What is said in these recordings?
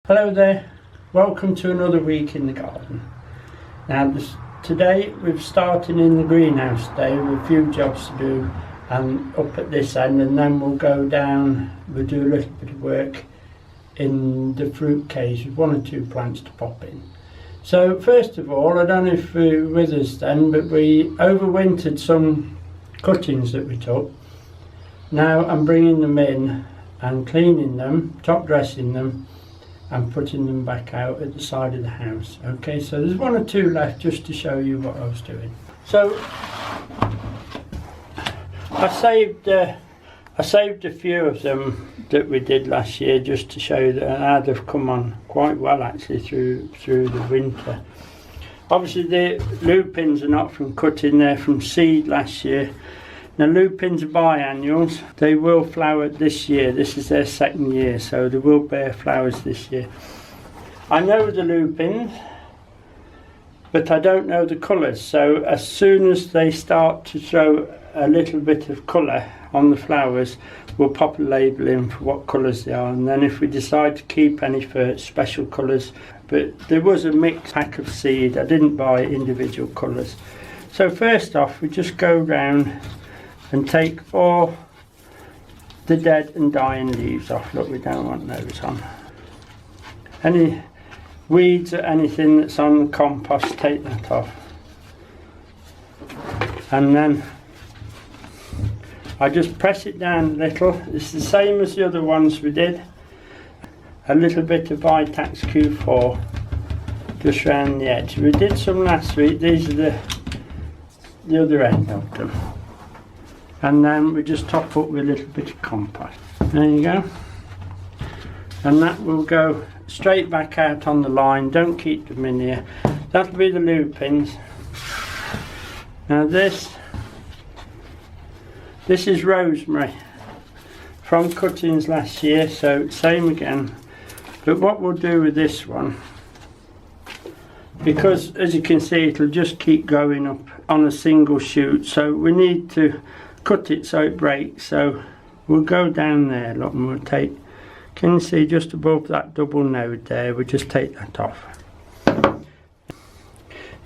Hello there, welcome to another week in the garden. Now today we've started in the greenhouse today with a few jobs to do and up at this end, and then we'll go down, we'll do a little bit of work in the fruit cage with one or two plants to pop in. So first of all, I don't know if you were with us then, but we overwintered some cuttings that we took. Now I'm bringing them in and cleaning them, top dressing them and putting them back out at the side of the house. Okay, so there's one or two left just to show you what I was doing. So I saved a few of them that we did last year just to show you that how they've come on quite well actually through the winter. Obviously the lupins are not from cutting, they're from seed last year. Now lupins are biennials, they will flower this year, this is their second year, so they will bear flowers this year. I know the lupins, but I don't know the colours, so as soon as they start to throw a little bit of colour on the flowers, we'll pop a label in for what colours they are, and then if we decide to keep any for special colours, but there was a mixed pack of seed, I didn't buy individual colours. So first off we just go round and take all the dead and dying leaves off. Look, we don't want those on. Any weeds or anything that's on the compost, take that off. And then I just press it down a little. It's the same as the other ones we did. A little bit of Vitax Q4 just round the edge. We did some last week, these are the other end of them. And then we just top up with a little bit of compost. There you go. And that will go straight back out on the line. Don't keep them in here. That'll be the lupins. Now this is rosemary from cuttings last year, so same again. But what we'll do with this one, because as you can see it'll just keep going up on a single shoot, so we need to cut it so it breaks. So we'll go down there, look, and we'll take, can you see just above that double node there, we'll just take that off.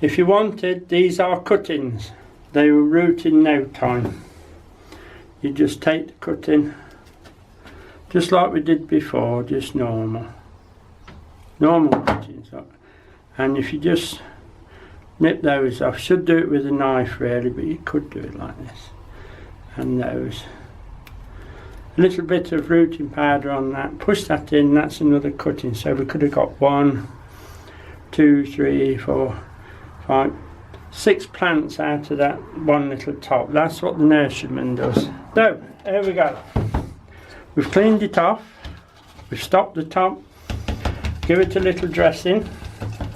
If you wanted, these are cuttings, they will root in no time. You just take the cutting just like we did before, just normal cuttings, look. And if you just nip those off, should do it with a knife really, but you could do it like this. And those, a little bit of rooting powder on that, push that in, that's another cutting. So we could have got 1, 2, 3, 4, 5, 6 plants out of that one little top. That's what the nurseryman does. So there we go, we've cleaned it off, we've stopped the top, give it a little dressing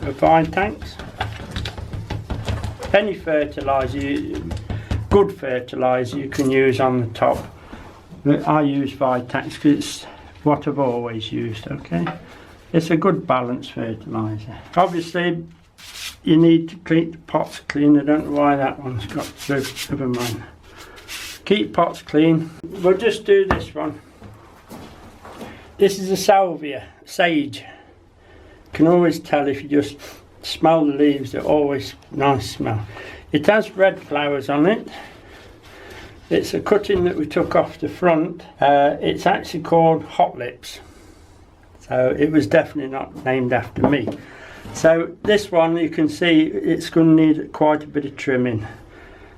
of Vitax. Any fertiliser, good fertiliser you can use on the top. But I use Vitax because it's what I've always used, okay? It's a good balanced fertiliser. Obviously you need to keep the pots clean. I don't know why that one's got through, never mind. Keep pots clean. We'll just do this one. This is a salvia, sage. You can always tell if you just smell the leaves, they're always nice smell. It has red flowers on it. It's a cutting that we took off the front. It's actually called Hot Lips. So it was definitely not named after me. So this one, you can see it's going to need quite a bit of trimming.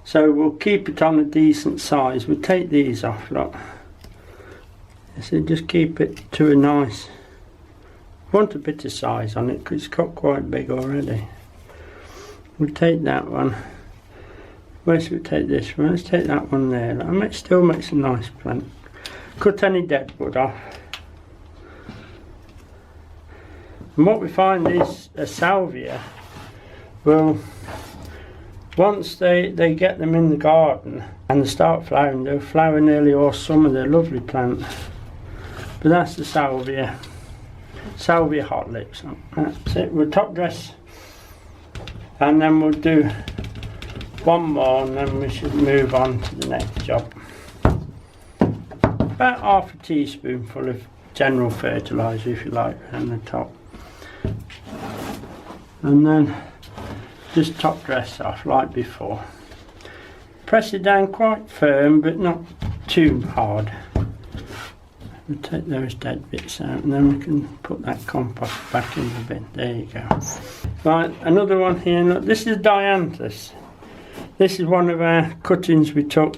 So we'll keep it on a decent size. We'll take these off, look. So just keep it to a nice, want a bit of size on it because it's got quite big already. We'll take that one. Where should we take this one? Let's take that one there. It still makes a nice plant. Cut any dead wood off. And what we find is a salvia, well, once they get them in the garden and they start flowering, they'll flower nearly all summer. They're a lovely plant. But that's the salvia Hot Lips. That's it. We'll top dress and then we'll do one more and then we should move on to the next job. About half a teaspoonful of general fertiliser, if you like, around the top. And then just top dress off like before. Press it down quite firm but not too hard. We'll take those dead bits out and then we can put that compost back in the bin. There you go. Right, another one here. Look, this is dianthus. This is one of our cuttings we took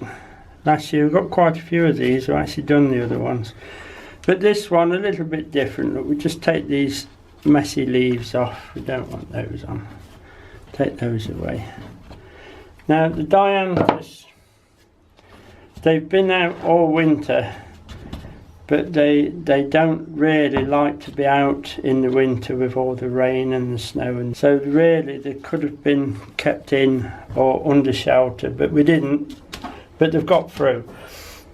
last year. We've got quite a few of these. We've actually done the other ones. But this one a little bit different. Look, we just take these messy leaves off. We don't want those on. Take those away. Now the dianthus, they've been out all winter, but they don't really like to be out in the winter with all the rain and the snow, and so really they could have been kept in or under shelter, but we didn't. But they've got through.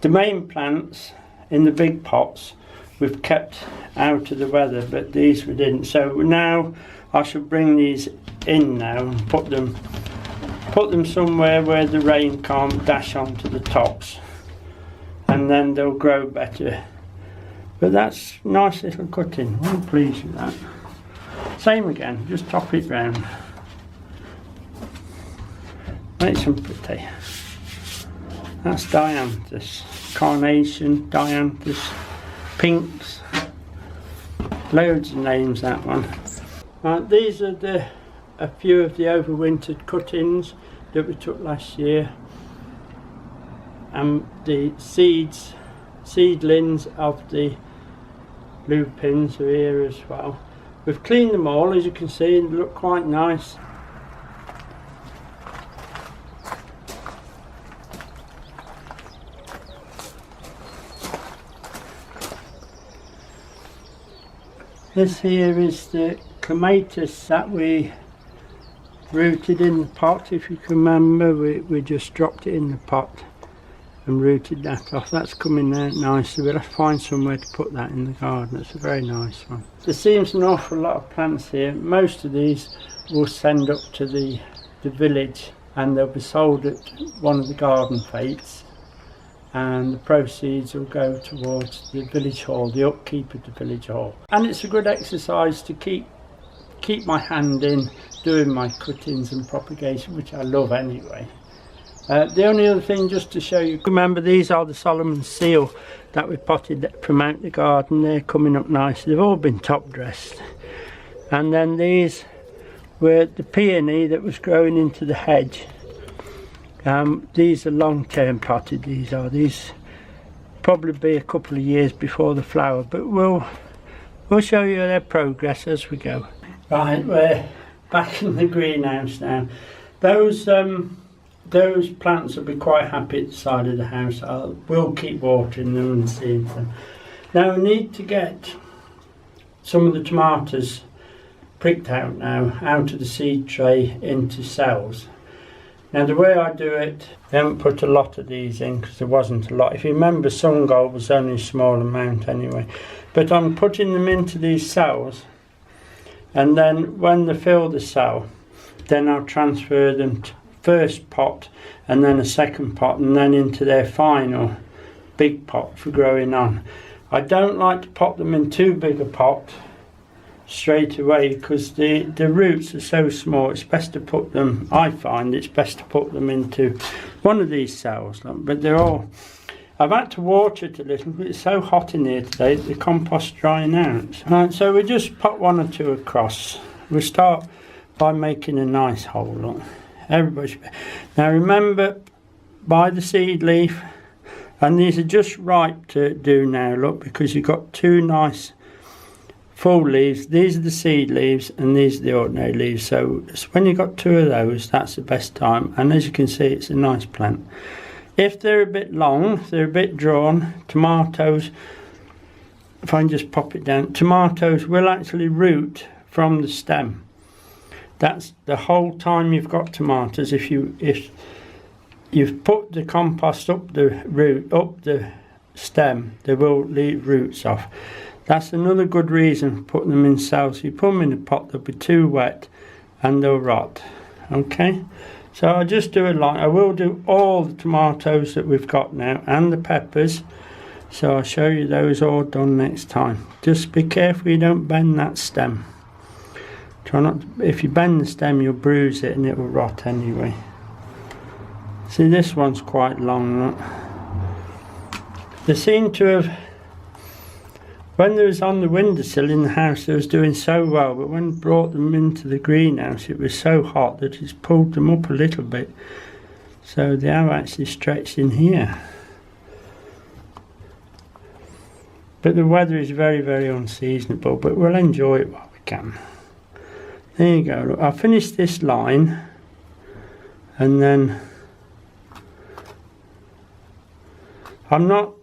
The main plants in the big pots we've kept out of the weather, but these we didn't. So now I shall bring these in now and put them somewhere where the rain can't dash onto the tops, and then they'll grow better. But that's nice little cutting. I'm pleased with that. Same again, just top it round. Make some pretty. That's dianthus, carnation, dianthus, pinks. Loads of names, that one. Right, these are a few of the overwintered cuttings that we took last year, and the seedlings of the lupins are here as well. We've cleaned them all, as you can see, and they look quite nice. This here is the clematis that we rooted in the pot. If you can remember, we just dropped it in the pot and rooted that off. That's coming out nicely. We'll have to find somewhere to put that in the garden. It's a very nice one. There seems an awful lot of plants here. Most of these we'll send up to the village and they'll be sold at one of the garden fetes, and the proceeds will go towards the village hall, the upkeep of the village hall. And it's a good exercise to keep my hand in doing my cuttings and propagation, which I love anyway. The only other thing, just to show you, remember these are the Solomon seal that we potted from out the garden. They're coming up nicely. They've all been top dressed. And then these were the peony that was growing into the hedge. These are long-term potted. These probably be a couple of years before the flower, but we'll show you their progress as we go. Right, we're back in the greenhouse now. Those plants will be quite happy at the side of the house. We'll keep watering them and seeing them. Now we need to get some of the tomatoes pricked out now, out of the seed tray into cells. Now the way I do it, I haven't put a lot of these in because there wasn't a lot. If you remember, sun gold was only a small amount anyway. But I'm putting them into these cells, and then when they fill the cell, then I'll transfer them to first pot and then a second pot and then into their final big pot for growing on. I don't like to pop them in too big a pot straight away because the roots are so small. It's best to put them, I find it's best to put them into one of these cells. But they're all, I've had to water it a little but it's so hot in here today, the compost's drying out. Right, so we just put one or two across. We'll start by making a nice hole. Look. Everybody. Now remember, buy the seed leaf, and these are just ripe to do now, look, because you've got two nice full leaves. These are the seed leaves and these are the ordinary leaves, so when you've got two of those, that's the best time. And as you can see, it's a nice plant. If they're a bit long, they're a bit drawn, tomatoes, if I can just pop it down, tomatoes will actually root from the stem. That's the whole time you've got tomatoes. If you've put the compost up the stem, they will leave roots off. That's another good reason for putting them in cells. If you put them in a pot, they'll be too wet and they'll rot. Okay, so I'll just do it like I will do all the tomatoes that we've got now and the peppers, So I'll show you those all done next time. Just be careful you don't bend that stem. Try not to, if you bend the stem you'll bruise it and it will rot anyway. See, this one's quite long. Look. They seem to have, when they was on the windowsill in the house they was doing so well, but when brought them into the greenhouse it was so hot that it's pulled them up a little bit. So they have actually stretched in here. But the weather is very, very unseasonable, but we'll enjoy it while we can. There you go. Look, I'll finish this line and then I'm not,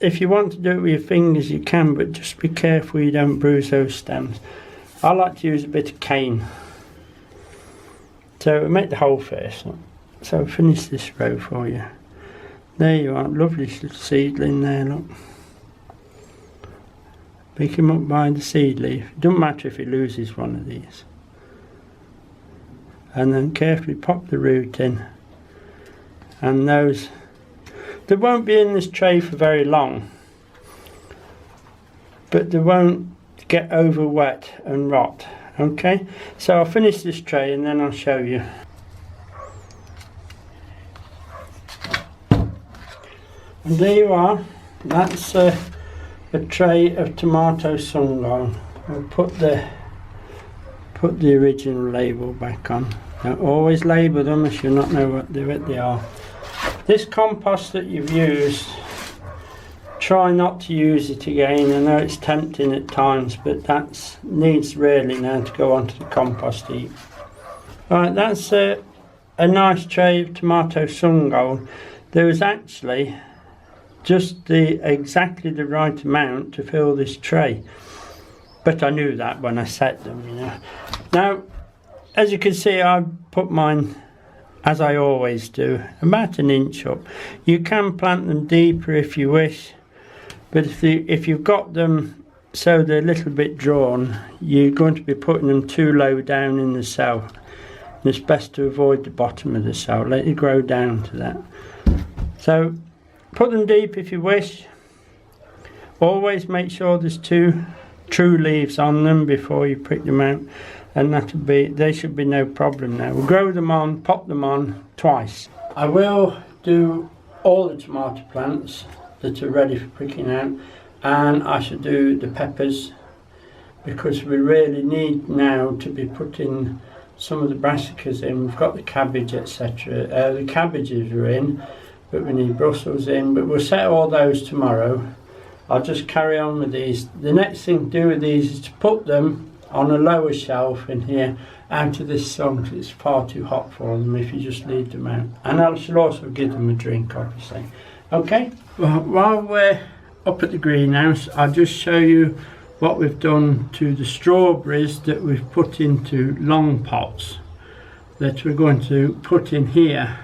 if you want to do it with your fingers you can, but just be careful you don't bruise those stems. I like to use a bit of cane. So we'll make the hole first. Look. So finish this row for you. There you are, lovely little seedling there, look. Pick him up by the seed leaf. It doesn't matter if he loses one of these. And then carefully pop the root in. And those, they won't be in this tray for very long, but they won't get over wet and rot. Okay, so I'll finish this tray and then I'll show you. And there you are. That's a tray of tomato sungold. I'll put the original label back on. Don't always label them if you not know what they are. This compost that you've used, try not to use it again. I know it's tempting at times, but that needs really now to go onto the compost heap. Right, that's a nice tray of tomato sungold. There was actually just exactly the right amount to fill this tray, but I knew that when I set them, you know. Now, as you can see, I put mine, as I always do, about an inch up. You can plant them deeper if you wish, but if you've got them so they're a little bit drawn, you're going to be putting them too low down in the cell. And it's best to avoid the bottom of the cell, let it grow down to that. So put them deep if you wish. Always make sure there's 2 true leaves on them before you prick them out, and they should be no problem now. We'll grow them on, pop them on twice. I will do all the tomato plants that are ready for pricking out, and I should do the peppers, because we really need now to be putting some of the brassicas in. We've got the cabbage, etc. The cabbages are in, but we need Brussels in, but we'll set all those tomorrow. I'll just carry on with these. The next thing to do with these is to put them on a lower shelf in here out of this sun, because it's far too hot for them if you just leave them out. And I shall also give them a drink, obviously. Okay, well, while we're up at the greenhouse, I'll just show you what we've done to the strawberries that we've put into long pots that we're going to put in here.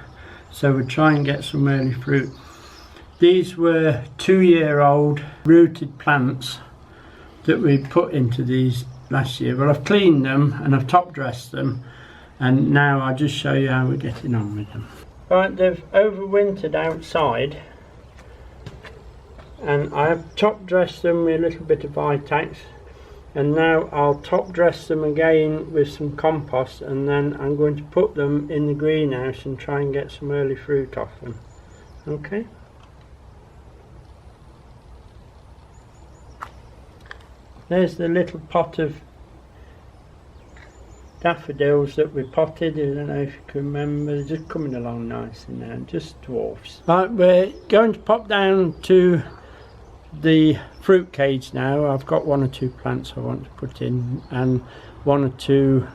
So we'll try and get some early fruit. These were 2-year-old rooted plants that we put into these last year. Well, I've cleaned them and I've top dressed them, and now I'll just show you how we're getting on with them. Right, they've overwintered outside, and I've top dressed them with a little bit of Vitex, and now I'll top dress them again with some compost, and then I'm going to put them in the greenhouse and try and get some early fruit off them. Okay. There's the little pot of daffodils that we potted. I don't know if you can remember, they're just coming along nicely now, just dwarfs. Right, we're going to pop down to the fruit cage now. I've got 1 or 2 plants I want to put in, and 1 or 2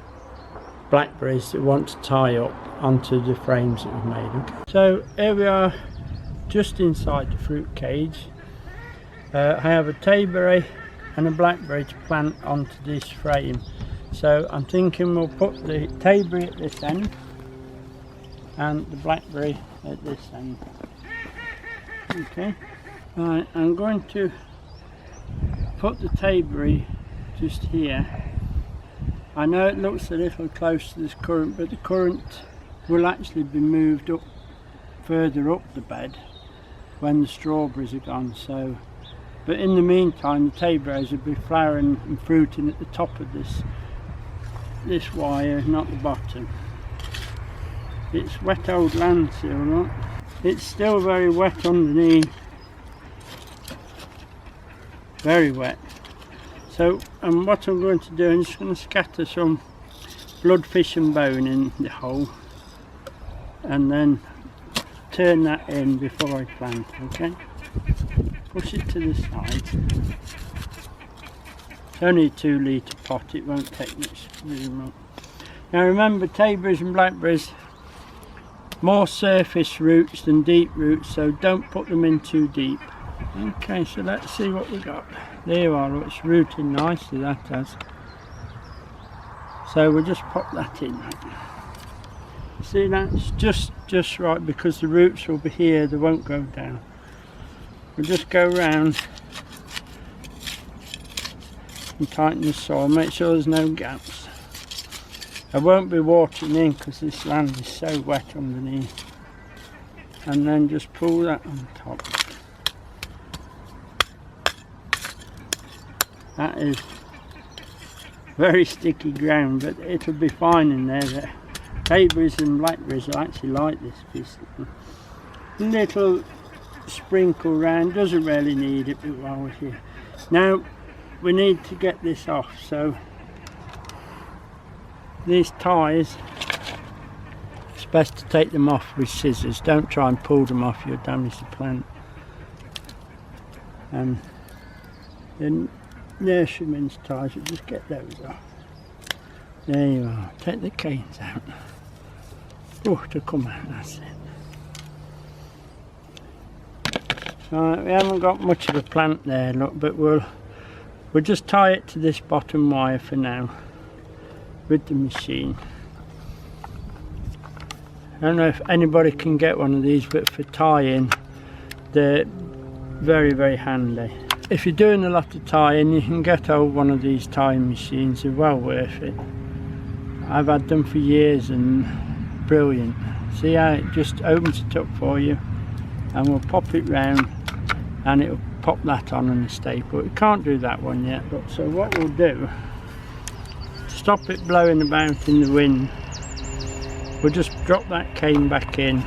blackberries that I want to tie up onto the frames that we've made. Okay. So here we are, just inside the fruit cage. I have a tayberry and a blackberry to plant onto this frame. So I'm thinking we'll put the tayberry at this end and the blackberry at this end. Okay, right, I'm going to put the tayberry just here. I know it looks a little close to this currant, but the currant will actually be moved up further up the bed when the strawberries are gone, so But in the meantime, the tayberries will be flowering and fruiting at the top of this wire, not the bottom. It's wet old land still, look. It's still very wet underneath. Very wet. So, and what I'm going to do, I'm just going to scatter some bloodfish and bone in the hole, and then turn that in before I plant, okay? Push it to the side. It's only a 2 litre pot, it won't take much room. Now remember, tayberries and blackberries, more surface roots than deep roots, so don't put them in too deep. Okay, so let's see what we got. There you are, it's rooting nicely, that has. So we'll just pop that in. See, that's just right, because the roots will be here, they won't go down. We'll just go round and tighten the soil, make sure there's no gaps. I won't be watering in because this land is so wet underneath. And then just pull that on top. That is very sticky ground, but it'll be fine in there. The tayberries and blackberries will actually like this piece. Little sprinkle round, doesn't really need it, but while we're here. Now we need to get this off, so these ties, it's best to take them off with scissors. Don't try and pull them off, you'll damage the plant. And then nurseryman's ties, we'll just get those off. There you are, take the canes out. Oh, to come out, that's it. Right, we haven't got much of a plant there, look, but we'll just tie it to this bottom wire for now with the machine. I don't know if anybody can get one of these, but for tying they're very, very handy. If you're doing a lot of tying, you can get hold of one of these tying machines, they're well worth it. I've had them for years and brilliant. See how it just opens it up for you, and we'll pop it round and it'll pop that on in a staple. We can't do that one yet, but so what we'll do, to stop it blowing about in the wind, we'll just drop that cane back in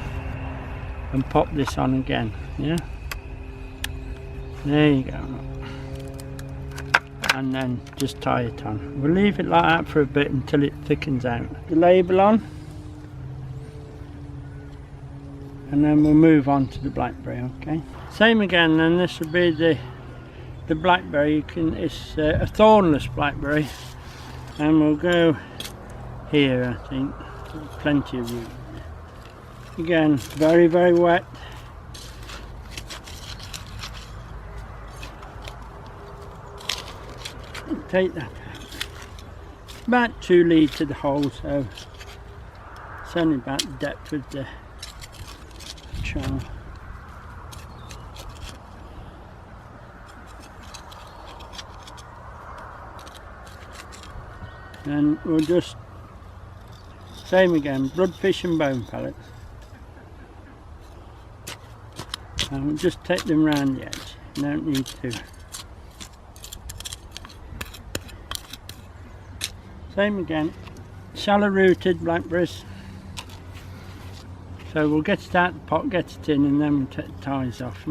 and pop this on again. Yeah, there you go. And then just tie it on. We'll leave it like that for a bit until it thickens out. The label on, and then we'll move on to the blackberry. Okay, same again. Then this will be the blackberry. It's a thornless blackberry, and we'll go here. I think plenty of room. Again, very, very wet. Take that out. About 2 litre the hole, so it's only about the depth of the channel. And we'll just, same again, bloodfish and bone pellets. And we'll just take them round the edge, you don't need to. Same again, shallow rooted blackberries. So we'll get it out of the pot, get it in, and then we'll take the ties off.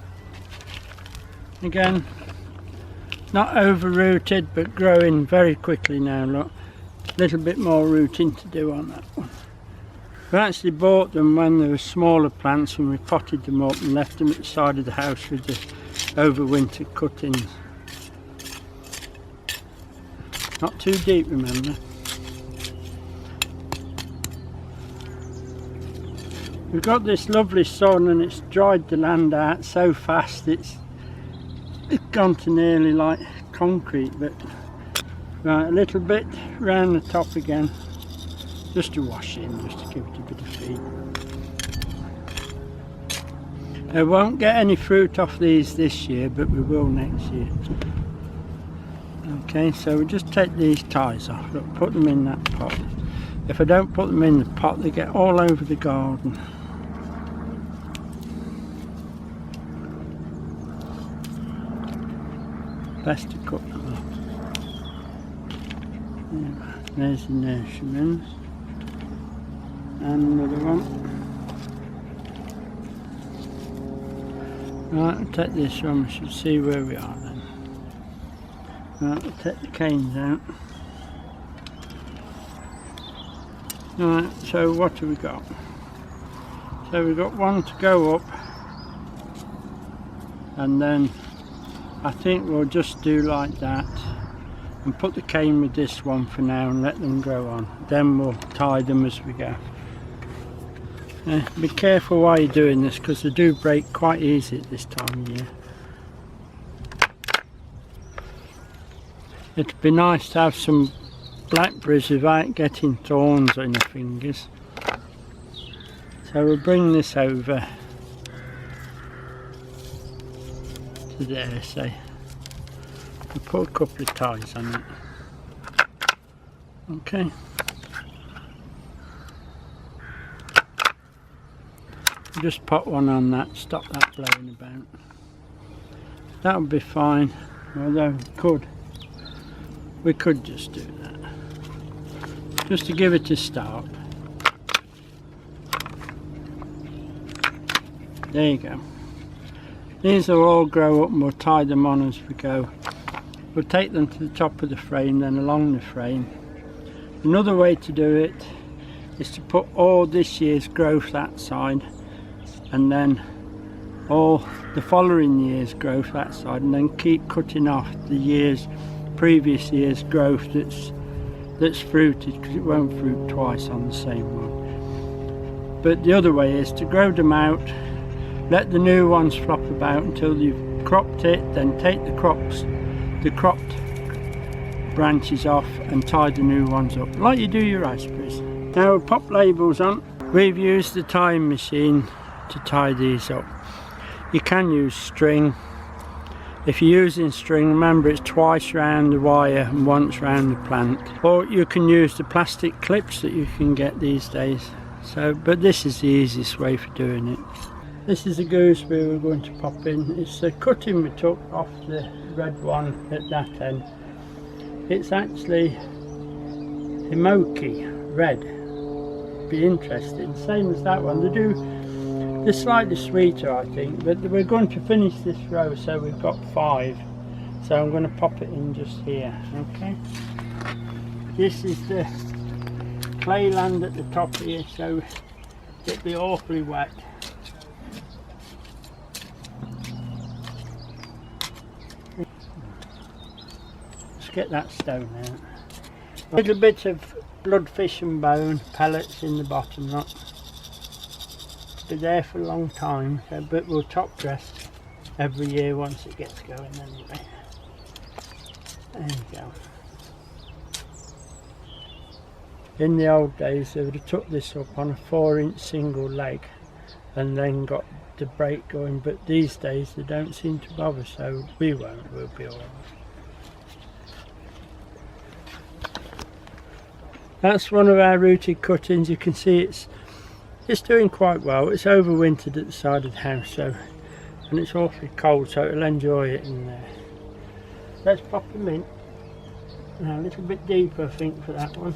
Again, not over rooted, but growing very quickly now, look. A little bit more rooting to do on that one. We actually bought them when they were smaller plants, and we potted them up and left them at the side of the house with the overwintered cuttings. Not too deep, remember. We've got this lovely sun and it's dried the land out so fast, it's gone to nearly like concrete. But right, a little bit round the top again, just to wash in, just to give it a bit of feed. I won't get any fruit off these this year, but we will next year. Okay, so we just take these ties off. Look, put them in that pot. If I don't put them in the pot, they get all over the garden. best to cut them off. Yeah, there's the nursements. And another one. Right, I'll take this one, we should see where we are then. Right, I'll take the canes out. Right, so what have we got? So we've got one to go up, and then I think we'll just do like that and put the cane with this one for now and let them grow on. Then we'll tie them as we go. Be careful while you're doing this, because they do break quite easy at this time of year. It'd be nice to have some blackberries without getting thorns on your fingers. So we'll bring this over to there, say. We'll put a couple of ties on it. Okay. Just put one on that, stop that blowing about. That'll be fine, although we could just do that. Just to give it a start. There you go. These will all grow up and we'll tie them on as we go. We'll take them to the top of the frame, then along the frame. Another way to do it is to put all this year's growth that side, and then all the following year's growth that side, and then keep cutting off the previous year's growth that's fruited, because it won't fruit twice on the same one. But the other way is to grow them out, let the new ones flop about until you've cropped it, then take the cropped branches off and tie the new ones up like you do your raspberries. Now we'll pop labels on. We've used the tying machine to tie these up. You can use string. If you're using string, remember it's twice round the wire and once round the plant. Or you can use the plastic clips that you can get these days. But this is the easiest way for doing it. This is a gooseberry we're going to pop in. It's the cutting we took off the red one at that end. It's actually himoki red. Be interesting, same as that one. They're slightly sweeter, I think, but we're going to finish this row, so we've got 5. So I'm going to pop it in just here. Okay. This is the clay land at the top here, so it'll be awfully wet. Let's get that stone out. A little bit of bloodfish and bone pellets in the bottom, not be there for a long time, but we'll top dress every year once it gets going anyway. There you go. In the old days they would have took this up on a 4-inch single leg and then got the break going, but these days they don't seem to bother, so we won't, we'll be alright. That's one of our rooted cuttings. You can see it's doing quite well. It's overwintered at the side of the house, and it's awfully cold, so it'll enjoy it in there. Let's pop them in. Now a little bit deeper, I think, for that one.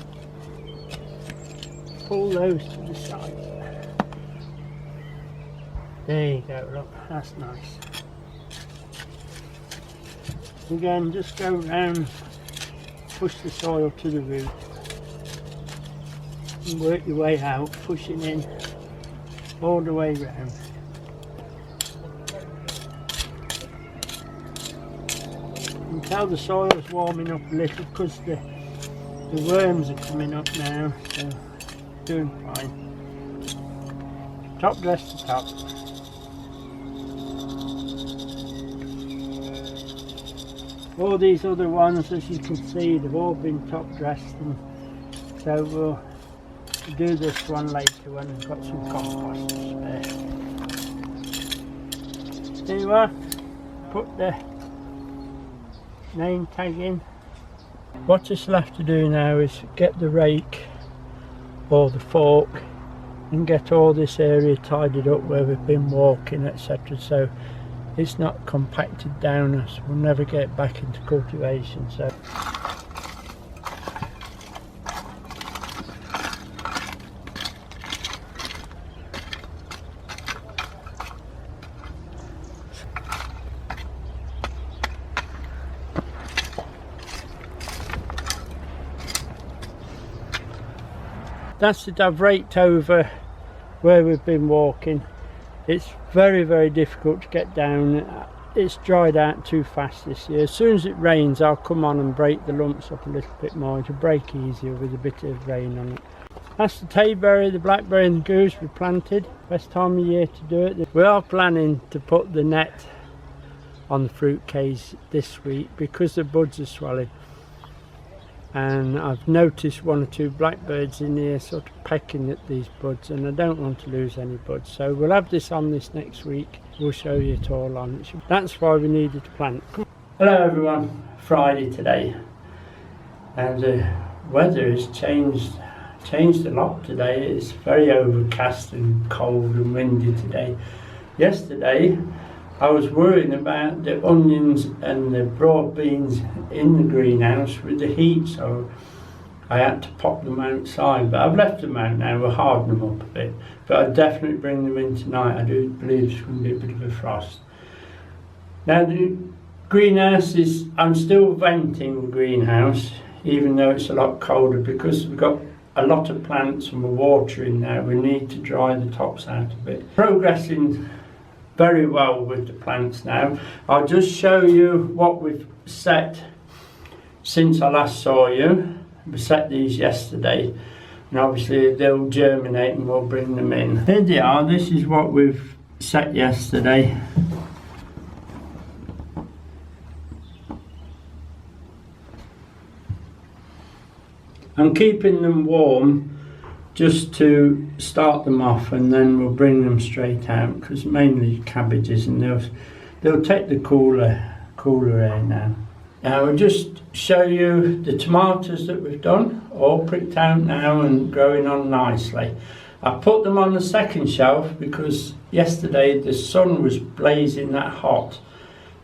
Pull those to the side. There you go, look, that's nice. Again, just go round, push the soil to the root. And work your way out, pushing in all the way round. You can tell the soil's warming up a little because the worms are coming up now, so doing fine. Top dress to top. All these other ones, as you can see, they've all been top dressed, and so we'll do this one later when we've got some compost to spare. There you are. Put the name tag in. What is left to do now is get the rake or the fork and get all this area tidied up where we've been walking, etc. So it's not compacted down, so we'll never get back into cultivation. So that's it. I've raked over where we've been walking. It's very, very difficult to get down. It's dried out too fast this year. As soon as it rains, I'll come on and break the lumps up a little bit more. It'll break easier with a bit of rain on it. That's the tayberry, the blackberry and the gooseberry planted. Best time of year to do it. We are planning to put the net on the fruit cage this week because the buds are swelling. And I've noticed one or two blackbirds in here sort of pecking at these buds, and I don't want to lose any buds, so we'll have this on this next week. We'll show you it all on. That's why we needed to plant. Hello everyone, Friday today, and the weather has changed a lot today. It's very overcast and cold and windy today. Yesterday I was worrying about the onions and the broad beans in the greenhouse with the heat, so I had to pop them outside, but I've left them out now. We'll harden them up a bit, but I'll definitely bring them in tonight. I do believe it's going to be a bit of a frost. Now the greenhouse is, I'm still venting the greenhouse even though it's a lot colder, because we've got a lot of plants and we're watering now. We need to dry the tops out a bit. Progressing very well with the plants now. I'll just show you what we've set since I last saw you. We set these yesterday, and obviously they'll germinate and we'll bring them in. Here they are. This is what we've set yesterday. I'm keeping them warm just to start them off, and then we'll bring them straight out, because mainly cabbages, and they'll take the cooler air now. Now we'll just show you the tomatoes that we've done, all pricked out now and growing on nicely. I put them on the second shelf because yesterday the sun was blazing that hot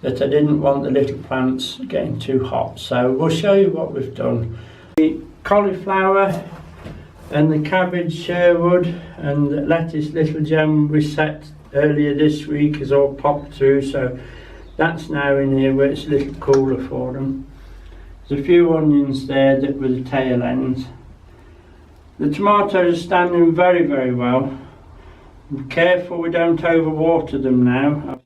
that I didn't want the little plants getting too hot. So we'll show you what we've done. The cauliflower and the cabbage, Sherwood, and the lettuce Little Gem we set earlier this week has all popped through, so that's now in here where it's a little cooler for them. There's a few onions there that were the tail ends. The tomatoes are standing very, very well. Be careful we don't overwater them now.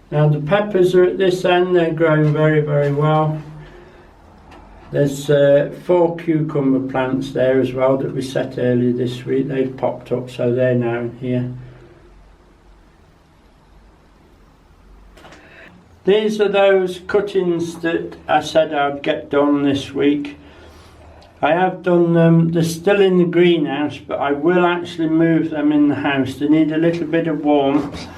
Now the peppers are at this end, they're growing very, very well. There's 4 cucumber plants there as well that we set earlier this week. They've popped up, so they're now in here. These are those cuttings that I said I'd get done this week. I have done them. They're still in the greenhouse, but I will actually move them in the house. They need a little bit of warmth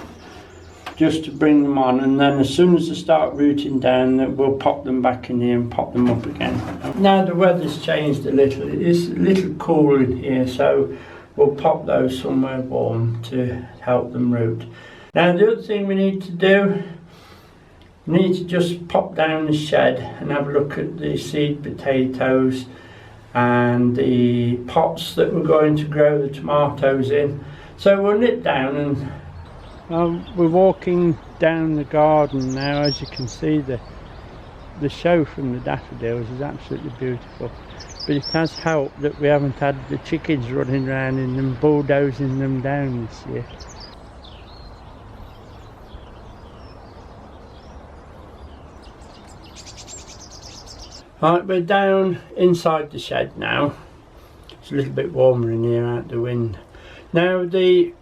just to bring them on, and then as soon as they start rooting down, we'll pop them back in here and pop them up again. Now the weather's changed a little. It's a little cool in here, so we'll pop those somewhere warm to help them root. Now the other thing we need to do, we need to just pop down the shed and have a look at the seed potatoes and the pots that we're going to grow the tomatoes in. So we'll nip down and we're walking down the garden now. As you can see, the show from the daffodils is absolutely beautiful, but it has helped that we haven't had the chickens running around in them, bulldozing them down this year. Right, we're down inside the shed now. It's a little bit warmer in here out the wind. Now the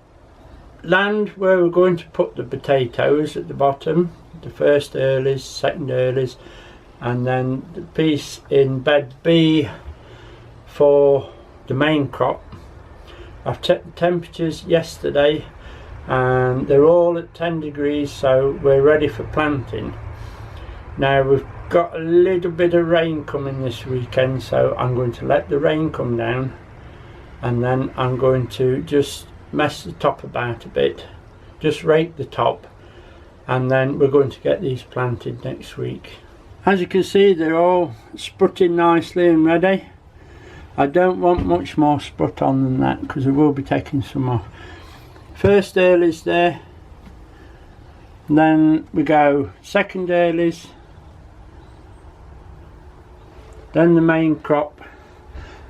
land where we're going to put the potatoes at the bottom, the first earlies, second earlies, and then the piece in bed B for the main crop. I've checked the temperatures yesterday and they're all at 10 degrees, so we're ready for planting. Now we've got a little bit of rain coming this weekend, so I'm going to let the rain come down, and then I'm going to just mess the top about a bit, just rake the top, and then we're going to get these planted next week. As you can see, they're all sprutting nicely and ready. I don't want much more sprut on than that because I will be taking some off. First earlies there, then we go second earlies, then the main crop.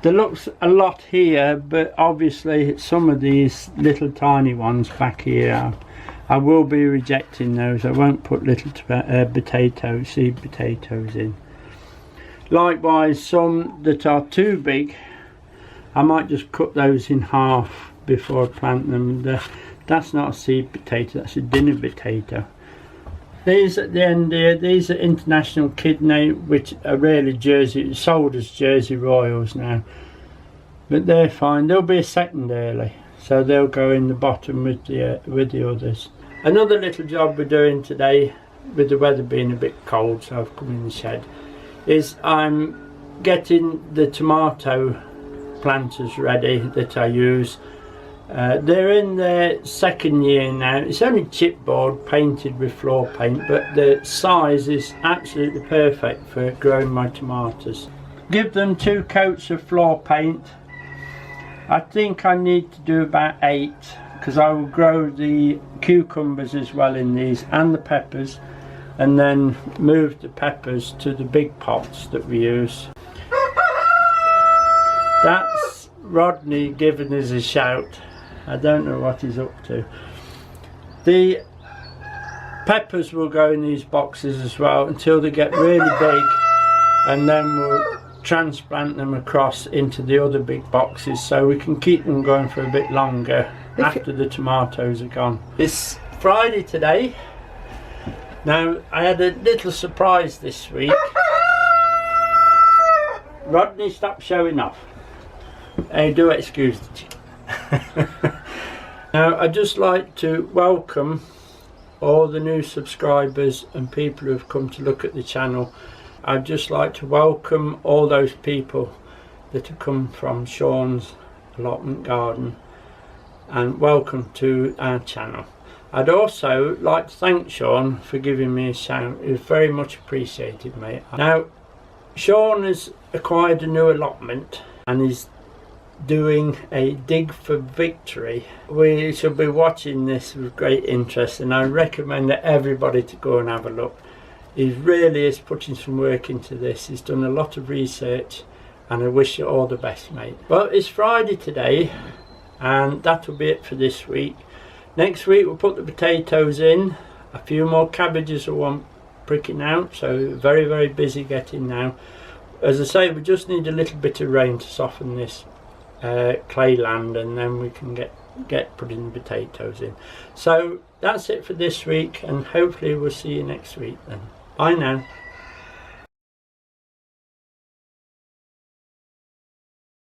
There looks a lot here, but obviously some of these little tiny ones back here, I will be rejecting those. I won't put little seed potatoes in. Likewise, some that are too big, I might just cut those in half before I plant them. That's not a seed potato, that's a dinner potato. These at the end here, these are International Kidney, which are really sold as Jersey Royals now. But they're fine, there'll be a second early, so they'll go in the bottom with the others. Another little job we're doing today, with the weather being a bit cold, so I've come in the shed, is I'm getting the tomato planters ready that I use. They're in their second year now. It's only chipboard painted with floor paint, but the size is absolutely perfect for growing my tomatoes. Give them 2 coats of floor paint. I think I need to do about 8, because I will grow the cucumbers as well in these, and the peppers, and then move the peppers to the big pots that we use. That's Rodney giving us a shout. I don't know what he's up to. The peppers will go in these boxes as well until they get really big, and then we'll transplant them across into the other big boxes so we can keep them going for a bit longer after the tomatoes are gone. It's Friday today. Now I had a little surprise this week. Rodney, stop showing off. Hey, do excuse the chicken. Now I'd just like to welcome all the new subscribers and people who have come to look at the channel. I'd just like to welcome all those people that have come from Sean's allotment garden, and welcome to our channel. I'd also like to thank Sean for giving me a shout. It was very much appreciated, mate. Now Sean has acquired a new allotment and is doing a dig for victory. We shall be watching this with great interest, and I recommend that everybody to go and have a look. He really is putting some work into this. He's done a lot of research, and I wish you all the best, mate. Well, it's Friday today, and that'll be it for this week. Next week we'll put the potatoes in. A few more cabbages I want pricking out, so very, very busy getting now. As I say, we just need a little bit of rain to soften this clay land, and then we can get putting the potatoes in. So that's it for this week, and hopefully we'll see you next week then. Bye now.